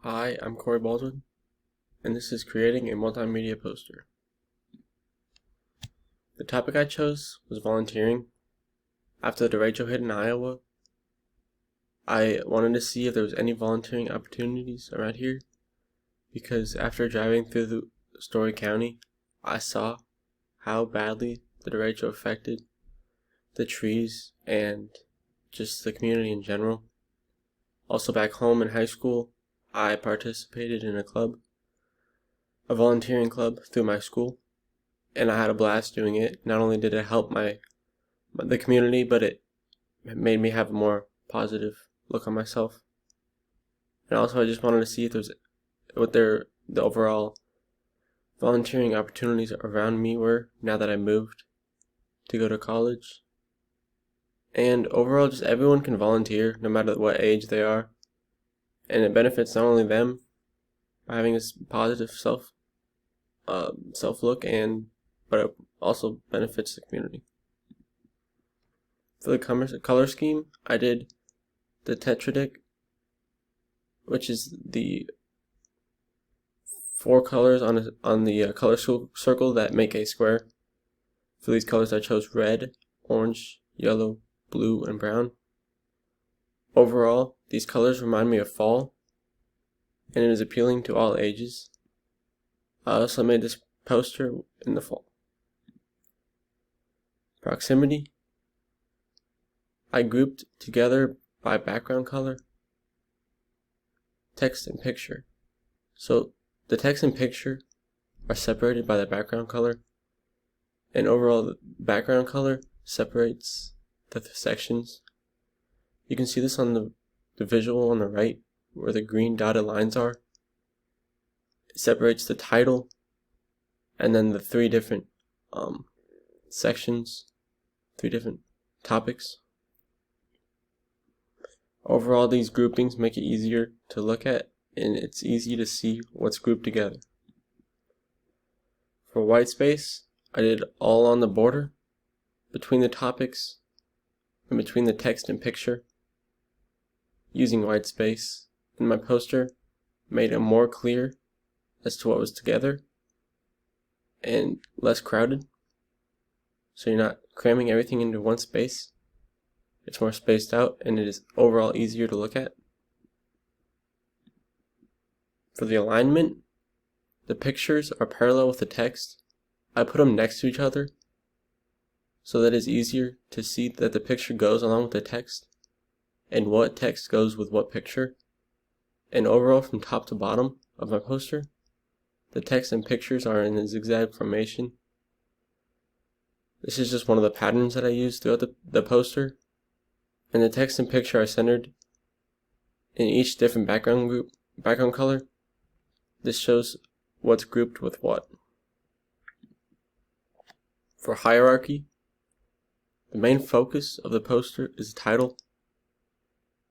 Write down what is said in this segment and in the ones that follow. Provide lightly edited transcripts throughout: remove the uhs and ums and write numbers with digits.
Hi, I'm Corey Baldwin, and this is creating a multimedia poster. The topic I chose was volunteering. After the derecho hit in Iowa, I wanted to see if there was any volunteering opportunities around here, because after driving through the Story County, I saw how badly the derecho affected the trees and just the community in general. Also back home in high school, I participated in a volunteering club through my school, and I had a blast doing it. Not only did it help the community, but it made me have a more positive look on myself. And also, I just wanted to see if the overall volunteering opportunities around me were now that I moved to go to college. And overall, just everyone can volunteer, no matter what age they are, and it benefits not only them by having this positive self look, but it also benefits the community. For the color scheme, I did the tetradic, which is the 4 colors on the color circle that make a square. For these colors, I chose red, orange, yellow, blue, and brown. Overall, these colors remind me of fall, and it is appealing to all ages. I also made this poster in the fall. Proximity, I grouped together by background color, text, and picture. So the text and picture are separated by the background color, and overall the background color separates the sections. You can see this on the visual on the right, where the green dotted lines are. It separates the title and then the 3 different sections, 3 different topics. Overall, these groupings make it easier to look at, and it's easy to see what's grouped together. For white space, I did all on the border, between the topics, and between the text and picture. Using white space in my poster made it more clear as to what was together and less crowded, so you're not cramming everything into one space. It's more spaced out, and it is overall easier to look at. For the alignment, the pictures are parallel with the text. I put them next to each other so that it's easier to see that the picture goes along with the text and what text goes with what picture. And overall, from top to bottom of my poster, the text and pictures are in a zigzag formation. This is just one of the patterns that I used throughout the poster. And the text and picture are centered in each different background color. This shows what's grouped with what. For hierarchy, the main focus of the poster is the title.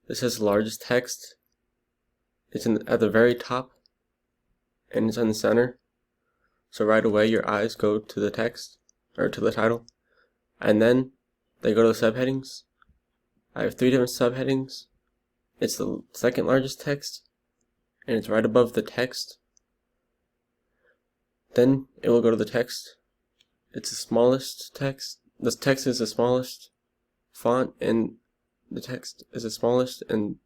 This has the largest text. It's at the very top, and it's in the center. So right away your eyes go to the text, or to the title, and then they go to the subheadings. I have 3 different subheadings. It's the second largest text, and it's right above the text. Then it will go to the text. It's the smallest text. The text is the smallest font, and the text is the smallest, and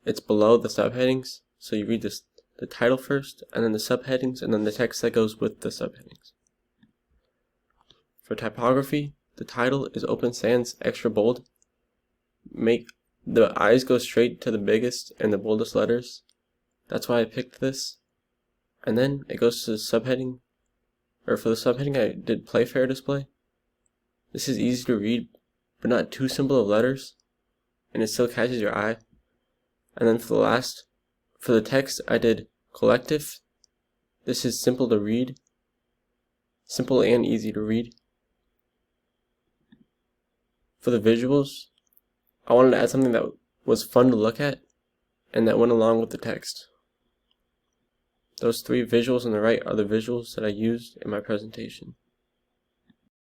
it's below the subheadings. So you read the title first, and then the subheadings, and then the text that goes with the subheadings. For typography, the title is Open Sans extra bold. Make the eyes go straight to the biggest and the boldest letters. That's why I picked this. And then it goes to the subheading, or for the subheading I did Playfair display. This is easy to read, but not too simple of letters, and it still catches your eye. And then for the text I did collective. This is simple to read, simple and easy to read. For the visuals, I wanted to add something that was fun to look at and that went along with the text. Those 3 visuals on the right are the visuals that I used in my presentation.